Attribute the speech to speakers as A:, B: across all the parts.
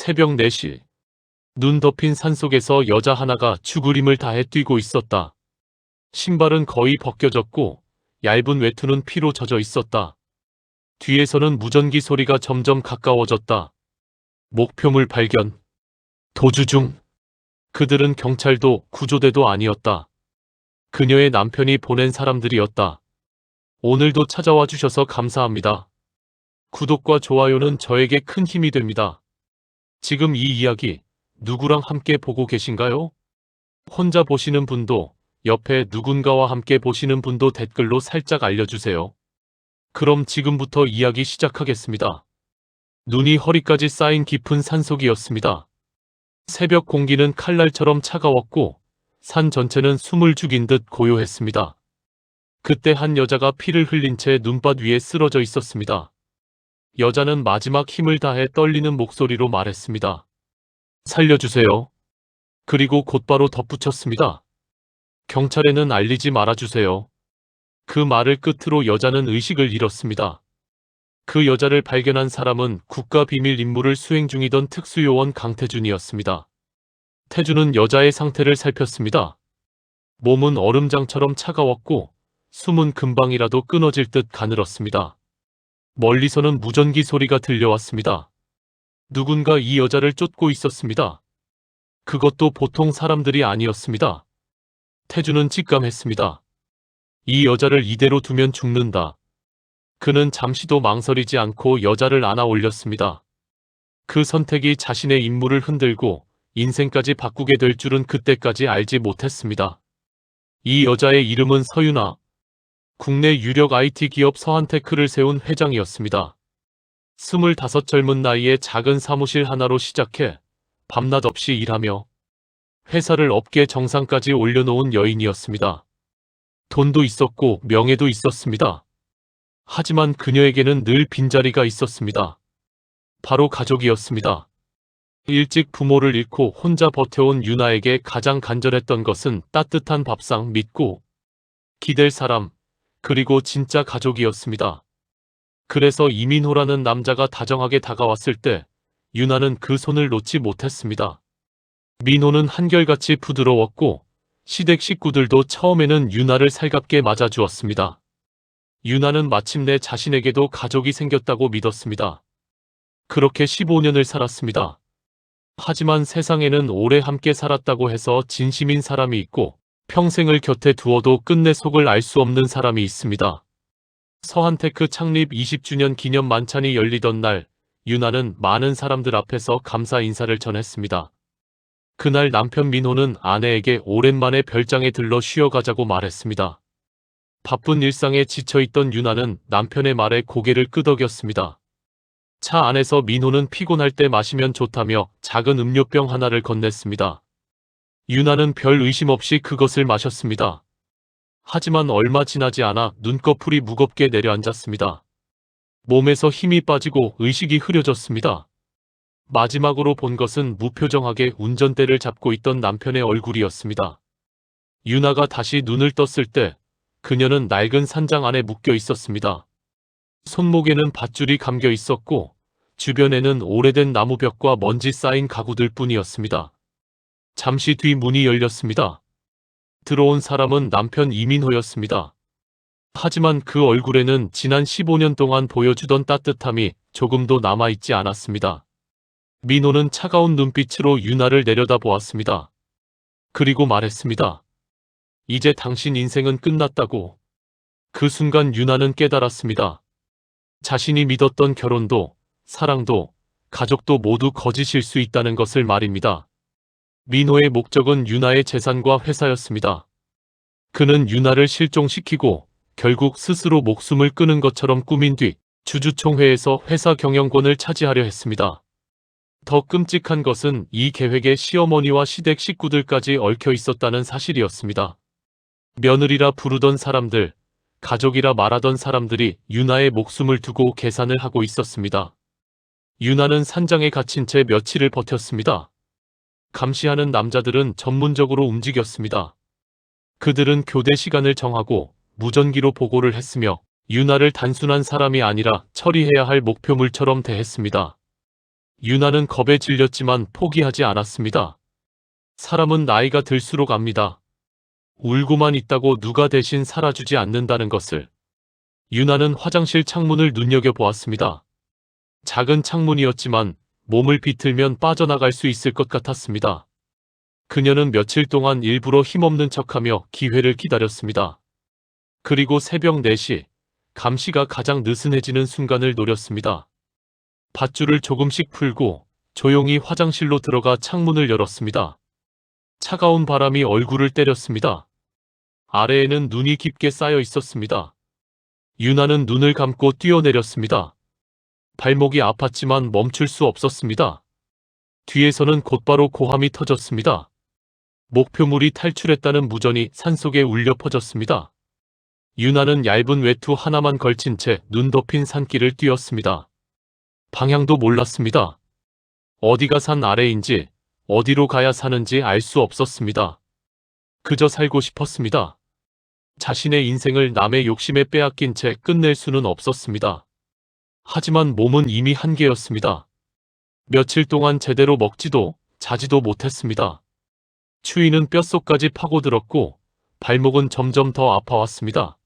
A: 새벽 4시. 눈 덮인 산속에서 여자 하나가 죽을 힘을 다해 뛰고 있었다. 신발은 거의 벗겨졌고 얇은 외투는 피로 젖어 있었다. 뒤에서는 무전기 소리가 점점 가까워졌다. 목표물 발견. 도주 중. 그들은 경찰도 구조대도 아니었다. 그녀의 남편이 보낸 사람들이었다. 오늘도 찾아와 주셔서 감사합니다. 구독과 좋아요는 저에게 큰 힘이 됩니다. 지금 이 이야기 누구랑 함께 보고 계신가요? 혼자 보시는 분도, 옆에 누군가와 함께 보시는 분도 댓글로 살짝 알려주세요. 그럼 지금부터 이야기 시작하겠습니다. 눈이 허리까지 쌓인 깊은 산속이었습니다. 새벽 공기는 칼날처럼 차가웠고 산 전체는 숨을 죽인 듯 고요했습니다. 그때 한 여자가 피를 흘린 채 눈밭 위에 쓰러져 있었습니다. 여자는 마지막 힘을 다해 떨리는 목소리로 말했습니다. 살려주세요. 그리고 곧바로 덧붙였습니다. 경찰에는 알리지 말아주세요. 그 말을 끝으로 여자는 의식을 잃었습니다. 그 여자를 발견한 사람은 국가비밀 임무를 수행 중이던 특수요원 강태준이었습니다. 태준은 여자의 상태를 살폈습니다. 몸은 얼음장처럼 차가웠고 숨은 금방이라도 끊어질 듯 가늘었습니다. 멀리서는 무전기 소리가 들려왔습니다. 누군가 이 여자를 쫓고 있었습니다. 그것도 보통 사람들이 아니었습니다. 태준은 직감했습니다. 이 여자를 이대로 두면 죽는다. 그는 잠시도 망설이지 않고 여자를 안아 올렸습니다. 그 선택이 자신의 임무를 흔들고 인생까지 바꾸게 될 줄은 그때까지 알지 못했습니다. 이 여자의 이름은 서윤아. 국내 유력 IT 기업 서한테크를 세운 회장이었습니다. 25 젊은 나이에 작은 사무실 하나로 시작해 밤낮 없이 일하며 회사를 업계 정상까지 올려놓은 여인이었습니다. 돈도 있었고 명예도 있었습니다. 하지만 그녀에게는 늘 빈자리가 있었습니다. 바로 가족이었습니다. 일찍 부모를 잃고 혼자 버텨온 유나에게 가장 간절했던 것은 따뜻한 밥상, 믿고 기댈 사람, 그리고 진짜 가족이었습니다. 그래서 이민호라는 남자가 다정하게 다가왔을 때 유나는 그 손을 놓지 못했습니다. 민호는 한결같이 부드러웠고 시댁 식구들도 처음에는 유나를 살갑게 맞아주었습니다. 유나는 마침내 자신에게도 가족이 생겼다고 믿었습니다. 그렇게 15년을 살았습니다. 하지만 세상에는 오래 함께 살았다고 해서 진심인 사람이 있고 평생을 곁에 두어도 끝내 속을 알 수 없는 사람이 있습니다. 서한테크 창립 20주년 기념 만찬이 열리던 날, 유나는 많은 사람들 앞에서 감사 인사를 전했습니다. 그날 남편 민호는 아내에게 오랜만에 별장에 들러 쉬어가자고 말했습니다. 바쁜 일상에 지쳐있던 유나는 남편의 말에 고개를 끄덕였습니다. 차 안에서 민호는 피곤할 때 마시면 좋다며 작은 음료병 하나를 건넸습니다. 유나는 별 의심 없이 그것을 마셨습니다. 하지만 얼마 지나지 않아 눈꺼풀이 무겁게 내려앉았습니다. 몸에서 힘이 빠지고 의식이 흐려졌습니다. 마지막으로 본 것은 무표정하게 운전대를 잡고 있던 남편의 얼굴이었습니다. 유나가 다시 눈을 떴을 때 그녀는 낡은 산장 안에 묶여 있었습니다. 손목에는 밧줄이 감겨 있었고 주변에는 오래된 나무벽과 먼지 쌓인 가구들 뿐이었습니다. 잠시 뒤 문이 열렸습니다. 들어온 사람은 남편 이민호였습니다. 하지만 그 얼굴에는 지난 15년 동안 보여주던 따뜻함이 조금도 남아있지 않았습니다. 민호는 차가운 눈빛으로 유나를 내려다보았습니다. 그리고 말했습니다. 이제 당신 인생은 끝났다고. 그 순간 유나는 깨달았습니다. 자신이 믿었던 결혼도, 사랑도, 가족도 모두 거짓일 수 있다는 것을 말입니다. 민호의 목적은 유나의 재산과 회사였습니다. 그는 유나를 실종시키고 결국 스스로 목숨을 끊은 것처럼 꾸민 뒤 주주총회에서 회사 경영권을 차지하려 했습니다. 더 끔찍한 것은 이 계획에 시어머니와 시댁 식구들까지 얽혀 있었다는 사실이었습니다. 며느리라 부르던 사람들, 가족이라 말하던 사람들이 유나의 목숨을 두고 계산을 하고 있었습니다. 유나는 산장에 갇힌 채 며칠을 버텼습니다. 감시하는 남자들은 전문적으로 움직였습니다. 그들은 교대 시간을 정하고 무전기로 보고를 했으며 유나를 단순한 사람이 아니라 처리해야 할 목표물처럼 대했습니다. 유나는 겁에 질렸지만 포기하지 않았습니다. 사람은 나이가 들수록 압니다. 울고만 있다고 누가 대신 살아주지 않는다는 것을. 유나는 화장실 창문을 눈여겨보았습니다. 작은 창문이었지만 몸을 비틀면 빠져나갈 수 있을 것 같았습니다. 그녀는 며칠 동안 일부러 힘없는 척하며 기회를 기다렸습니다. 그리고 새벽 4시, 감시가 가장 느슨해지는 순간을 노렸습니다. 밧줄을 조금씩 풀고 조용히 화장실로 들어가 창문을 열었습니다. 차가운 바람이 얼굴을 때렸습니다. 아래에는 눈이 깊게 쌓여 있었습니다. 유나는 눈을 감고 뛰어내렸습니다. 발목이 아팠지만 멈출 수 없었습니다. 뒤에서는 곧바로 고함이 터졌습니다. 목표물이 탈출했다는 무전이 산속에 울려 퍼졌습니다. 유나는 얇은 외투 하나만 걸친 채 눈 덮인 산길을 뛰었습니다. 방향도 몰랐습니다. 어디가 산 아래인지 어디로 가야 사는지 알 수 없었습니다. 그저 살고 싶었습니다. 자신의 인생을 남의 욕심에 빼앗긴 채 끝낼 수는 없었습니다. 하지만 몸은 이미 한계였습니다. 며칠 동안 제대로 먹지도 자지도 못했습니다. 추위는 뼛속까지 파고들었고 발목은 점점 더 아파왔습니다.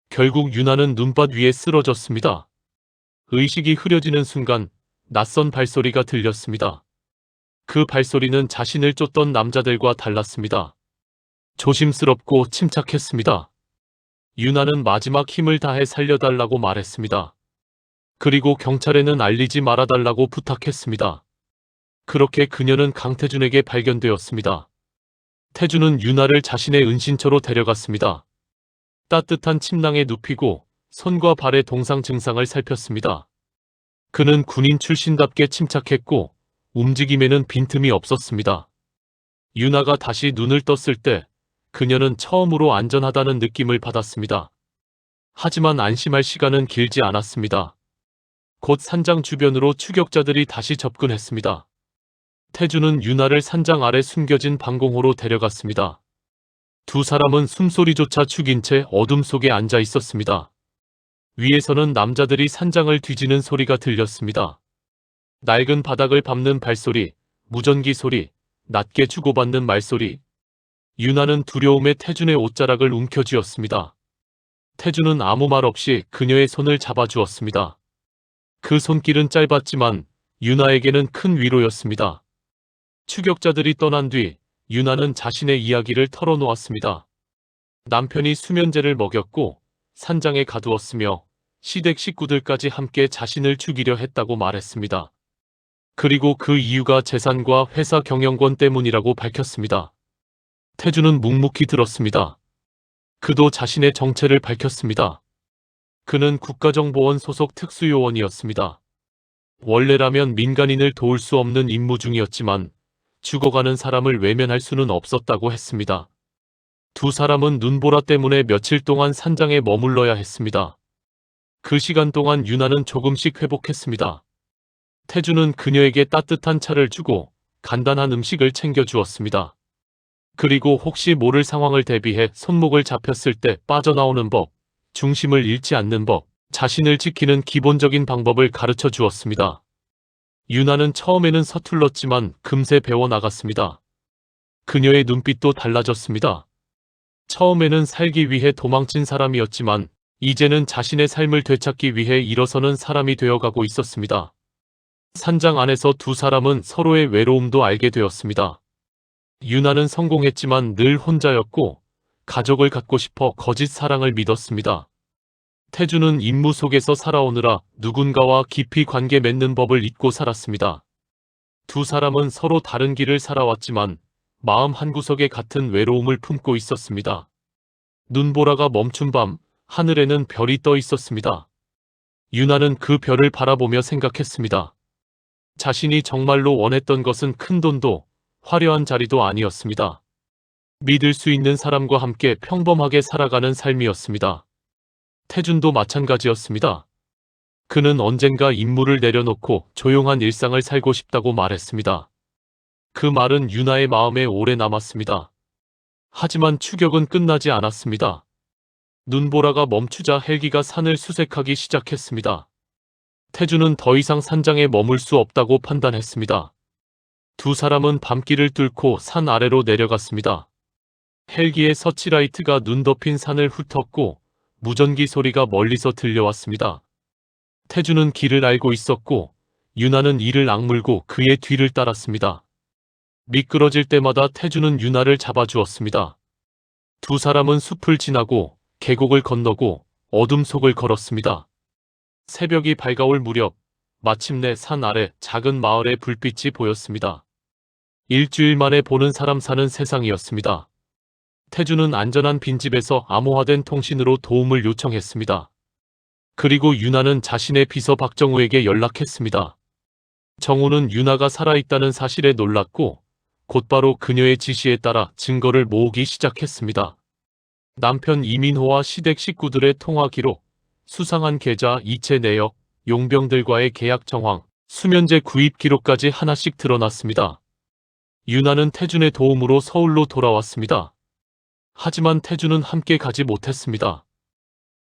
A: 결국 유나는 눈밭 위에 쓰러졌습니다. 의식이 흐려지는 순간 낯선 발소리가 들렸습니다. 그 발소리는 자신을 쫓던 남자들과 달랐습니다. 조심스럽고 침착했습니다. 유나는 마지막 힘을 다해 살려달라고 말했습니다. 그리고 경찰에는 알리지 말아달라고 부탁했습니다. 그렇게 그녀는 강태준에게 발견되었습니다. 태준은 유나를 자신의 은신처로 데려갔습니다. 따뜻한 침낭에 눕히고 손과 발의 동상 증상을 살폈습니다. 그는 군인 출신답게 침착했고 움직임에는 빈틈이 없었습니다. 유나가 다시 눈을 떴을 때 그녀는 처음으로 안전하다는 느낌을 받았습니다. 하지만 안심할 시간은 길지 않았습니다. 곧 산장 주변으로 추격자들이 다시 접근했습니다. 태준은 유나를 산장 아래 숨겨진 방공호로 데려갔습니다. 두 사람은 숨소리조차 죽인 채 어둠 속에 앉아 있었습니다. 위에서는 남자들이 산장을 뒤지는 소리가 들렸습니다. 낡은 바닥을 밟는 발소리, 무전기 소리, 낮게 주고받는 말소리. 유나는 두려움에 태준의 옷자락을 움켜쥐었습니다. 태준은 아무 말 없이 그녀의 손을 잡아주었습니다. 그 손길은 짧았지만 유나에게는 큰 위로였습니다. 추격자들이 떠난 뒤 유나는 자신의 이야기를 털어놓았습니다. 남편이 수면제를 먹였고 산장에 가두었으며 시댁 식구들까지 함께 자신을 죽이려 했다고 말했습니다. 그리고 그 이유가 재산과 회사 경영권 때문이라고 밝혔습니다. 태준은 묵묵히 들었습니다. 그도 자신의 정체를 밝혔습니다. 그는 국가정보원 소속 특수요원이었습니다. 원래라면 민간인을 도울 수 없는 임무 중이었지만 죽어가는 사람을 외면할 수는 없었다고 했습니다. 두 사람은 눈보라 때문에 며칠 동안 산장에 머물러야 했습니다. 그 시간 동안 유나는 조금씩 회복했습니다. 태준은 그녀에게 따뜻한 차를 주고 간단한 음식을 챙겨주었습니다. 그리고 혹시 모를 상황을 대비해 손목을 잡혔을 때 빠져나오는 법, 중심을 잃지 않는 법, 자신을 지키는 기본적인 방법을 가르쳐 주었습니다. 유나는 처음에는 서툴렀지만 금세 배워나갔습니다. 그녀의 눈빛도 달라졌습니다. 처음에는 살기 위해 도망친 사람이었지만 이제는 자신의 삶을 되찾기 위해 일어서는 사람이 되어가고 있었습니다. 산장 안에서 두 사람은 서로의 외로움도 알게 되었습니다. 유나는 성공했지만 늘 혼자였고 가족을 갖고 싶어 거짓 사랑을 믿었습니다. 태준은 임무 속에서 살아오느라 누군가와 깊이 관계 맺는 법을 잊고 살았습니다. 두 사람은 서로 다른 길을 살아왔지만 마음 한구석에 같은 외로움을 품고 있었습니다. 눈보라가 멈춘 밤, 하늘에는 별이 떠 있었습니다. 유나는 그 별을 바라보며 생각했습니다. 자신이 정말로 원했던 것은 큰 돈도 화려한 자리도 아니었습니다. 믿을 수 있는 사람과 함께 평범하게 살아가는 삶이었습니다. 태준도 마찬가지였습니다. 그는 언젠가 임무를 내려놓고 조용한 일상을 살고 싶다고 말했습니다. 그 말은 유나의 마음에 오래 남았습니다. 하지만 추격은 끝나지 않았습니다. 눈보라가 멈추자 헬기가 산을 수색하기 시작했습니다. 태주는 더 이상 산장에 머물 수 없다고 판단했습니다. 두 사람은 밤길을 뚫고 산 아래로 내려갔습니다. 헬기의 서치라이트가 눈 덮인 산을 훑었고 무전기 소리가 멀리서 들려왔습니다. 태주는 길을 알고 있었고 유나는 이를 악물고 그의 뒤를 따랐습니다. 미끄러질 때마다 태주는 유나를 잡아주었습니다. 두 사람은 숲을 지나고 계곡을 건너고 어둠 속을 걸었습니다. 새벽이 밝아올 무렵 마침내 산 아래 작은 마을의 불빛이 보였습니다. 일주일 만에 보는 사람 사는 세상이었습니다. 태주는 안전한 빈집에서 암호화된 통신으로 도움을 요청했습니다. 그리고 유나는 자신의 비서 박정우에게 연락했습니다. 정우는 유나가 살아있다는 사실에 놀랐고 곧바로 그녀의 지시에 따라 증거를 모으기 시작했습니다. 남편 이민호와 시댁 식구들의 통화 기록, 수상한 계좌 이체 내역, 용병들과의 계약 정황, 수면제 구입 기록까지 하나씩 드러났습니다. 유나는 태준의 도움으로 서울로 돌아왔습니다. 하지만 태준은 함께 가지 못했습니다.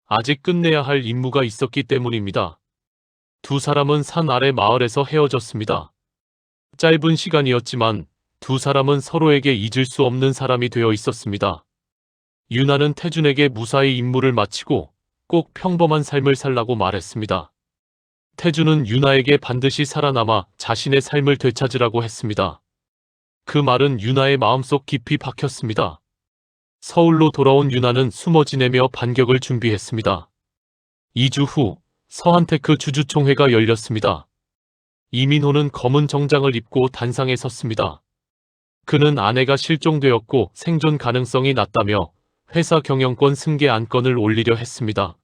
A: 아직 끝내야 할 임무가 있었기 때문입니다. 두 사람은 산 아래 마을에서 헤어졌습니다. 짧은 시간이었지만 두 사람은 서로에게 잊을 수 없는 사람이 되어 있었습니다. 유나는 태준에게 무사히 임무를 마치고 꼭 평범한 삶을 살라고 말했습니다. 태준은 유나에게 반드시 살아남아 자신의 삶을 되찾으라고 했습니다. 그 말은 유나의 마음속 깊이 박혔습니다. 서울로 돌아온 유나는 숨어 지내며 반격을 준비했습니다. 2주 후 서한테크 주주총회가 열렸습니다. 이민호는 검은 정장을 입고 단상에 섰습니다. 그는 아내가 실종되었고 생존 가능성이 낮다며 회사 경영권 승계 안건을 올리려 했습니다.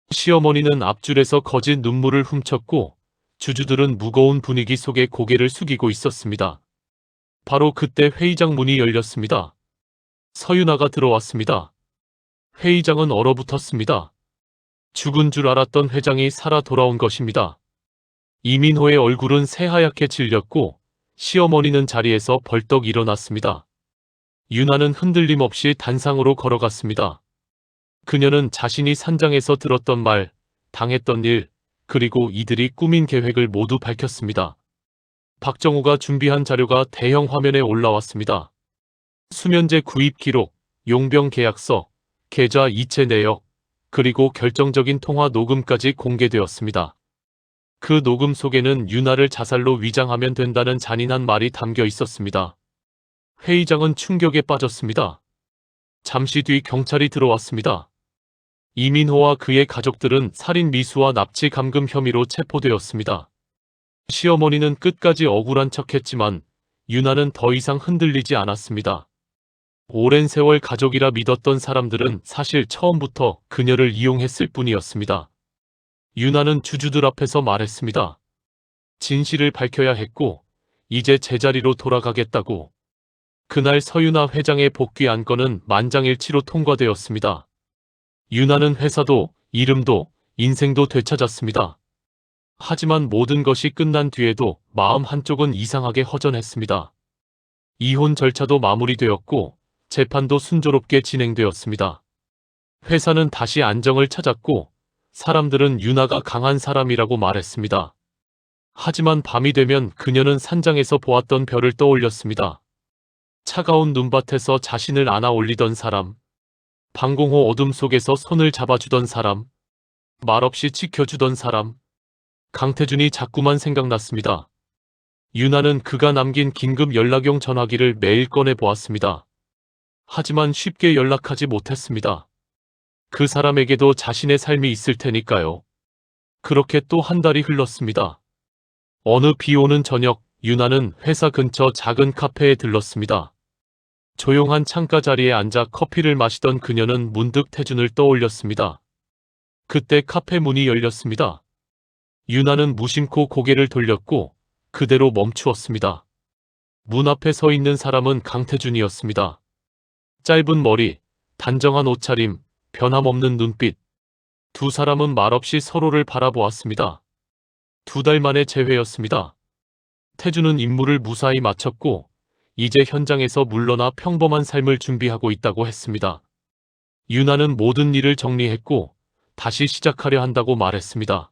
A: 시어머니는 앞줄에서 거짓 눈물을 훔쳤고 주주들은 무거운 분위기 속에 고개를 숙이고 있었습니다. 바로 그때 회의장 문이 열렸습니다. 서윤아가 들어왔습니다. 회의장은 얼어붙었습니다. 죽은 줄 알았던 회장이 살아 돌아온 것입니다. 이민호의 얼굴은 새하얗게 질렸고 시어머니는 자리에서 벌떡 일어났습니다. 유나는 흔들림 없이 단상으로 걸어갔습니다. 그녀는 자신이 산장에서 들었던 말, 당했던 일, 그리고 이들이 꾸민 계획을 모두 밝혔습니다. 박정우가 준비한 자료가 대형 화면에 올라왔습니다. 수면제 구입 기록, 용병 계약서, 계좌 이체 내역, 그리고 결정적인 통화 녹음까지 공개되었습니다. 그 녹음 속에는 유나를 자살로 위장하면 된다는 잔인한 말이 담겨 있었습니다. 회의장은 충격에 빠졌습니다. 잠시 뒤 경찰이 들어왔습니다. 이민호와 그의 가족들은 살인 미수와 납치 감금 혐의로 체포되었습니다. 시어머니는 끝까지 억울한 척했지만 유나는 더 이상 흔들리지 않았습니다. 오랜 세월 가족이라 믿었던 사람들은 사실 처음부터 그녀를 이용했을 뿐이었습니다. 유나는 주주들 앞에서 말했습니다. 진실을 밝혀야 했고 이제 제자리로 돌아가겠다고. 그날 서윤아 회장의 복귀 안건은 만장일치로 통과되었습니다. 유나는 회사도 이름도 인생도 되찾았습니다. 하지만 모든 것이 끝난 뒤에도 마음 한쪽은 이상하게 허전했습니다. 이혼 절차도 마무리되었고 재판도 순조롭게 진행되었습니다. 회사는 다시 안정을 찾았고 사람들은 유나가 강한 사람이라고 말했습니다. 하지만 밤이 되면 그녀는 산장에서 보았던 별을 떠올렸습니다. 차가운 눈밭에서 자신을 안아 올리던 사람, 방공호 어둠 속에서 손을 잡아주던 사람, 말없이 지켜주던 사람, 강태준이 자꾸만 생각났습니다. 유나는 그가 남긴 긴급 연락용 전화기를 매일 꺼내 보았습니다. 하지만 쉽게 연락하지 못했습니다. 그 사람에게도 자신의 삶이 있을 테니까요. 그렇게 또 한 달이 흘렀습니다. 어느 비 오는 저녁, 유나는 회사 근처 작은 카페에 들렀습니다. 조용한 창가 자리에 앉아 커피를 마시던 그녀는 문득 태준을 떠올렸습니다. 그때 카페 문이 열렸습니다. 유나는 무심코 고개를 돌렸고 그대로 멈추었습니다. 문 앞에 서 있는 사람은 강태준이었습니다. 짧은 머리, 단정한 옷차림, 변함없는 눈빛. 두 사람은 말없이 서로를 바라보았습니다. 2달 만의 재회였습니다. 태준은 임무를 무사히 마쳤고 이제 현장에서 물러나 평범한 삶을 준비하고 있다고 했습니다. 유나는 모든 일을 정리했고 다시 시작하려 한다고 말했습니다.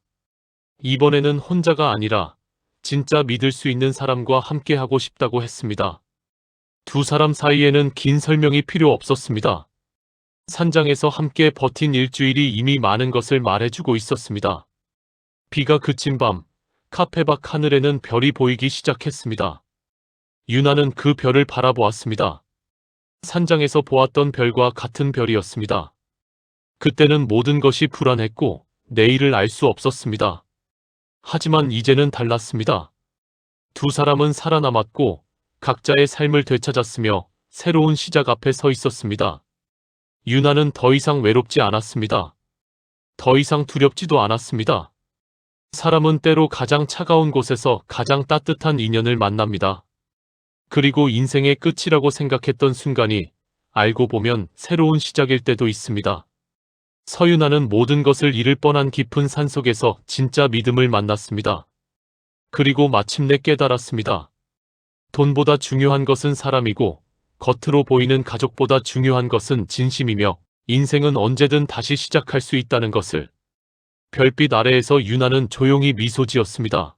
A: 이번에는 혼자가 아니라 진짜 믿을 수 있는 사람과 함께하고 싶다고 했습니다. 두 사람 사이에는 긴 설명이 필요 없었습니다. 산장에서 함께 버틴 일주일이 이미 많은 것을 말해주고 있었습니다. 비가 그친 밤, 카페 밖 하늘에는 별이 보이기 시작했습니다. 유나는 그 별을 바라보았습니다. 산장에서 보았던 별과 같은 별이었습니다. 그때는 모든 것이 불안했고 내일을 알 수 없었습니다. 하지만 이제는 달랐습니다. 두 사람은 살아남았고 각자의 삶을 되찾았으며 새로운 시작 앞에 서 있었습니다. 유나는 더 이상 외롭지 않았습니다. 더 이상 두렵지도 않았습니다. 사람은 때로 가장 차가운 곳에서 가장 따뜻한 인연을 만납니다. 그리고 인생의 끝이라고 생각했던 순간이 알고 보면 새로운 시작일 때도 있습니다. 서유나는 모든 것을 잃을 뻔한 깊은 산속에서 진짜 믿음을 만났습니다. 그리고 마침내 깨달았습니다. 돈보다 중요한 것은 사람이고 겉으로 보이는 가족보다 중요한 것은 진심이며 인생은 언제든 다시 시작할 수 있다는 것을. 별빛 아래에서 유나는 조용히 미소 지었습니다.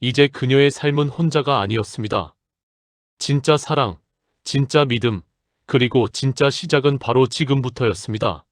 A: 이제 그녀의 삶은 혼자가 아니었습니다. 진짜 사랑, 진짜 믿음, 그리고 진짜 시작은 바로 지금부터였습니다.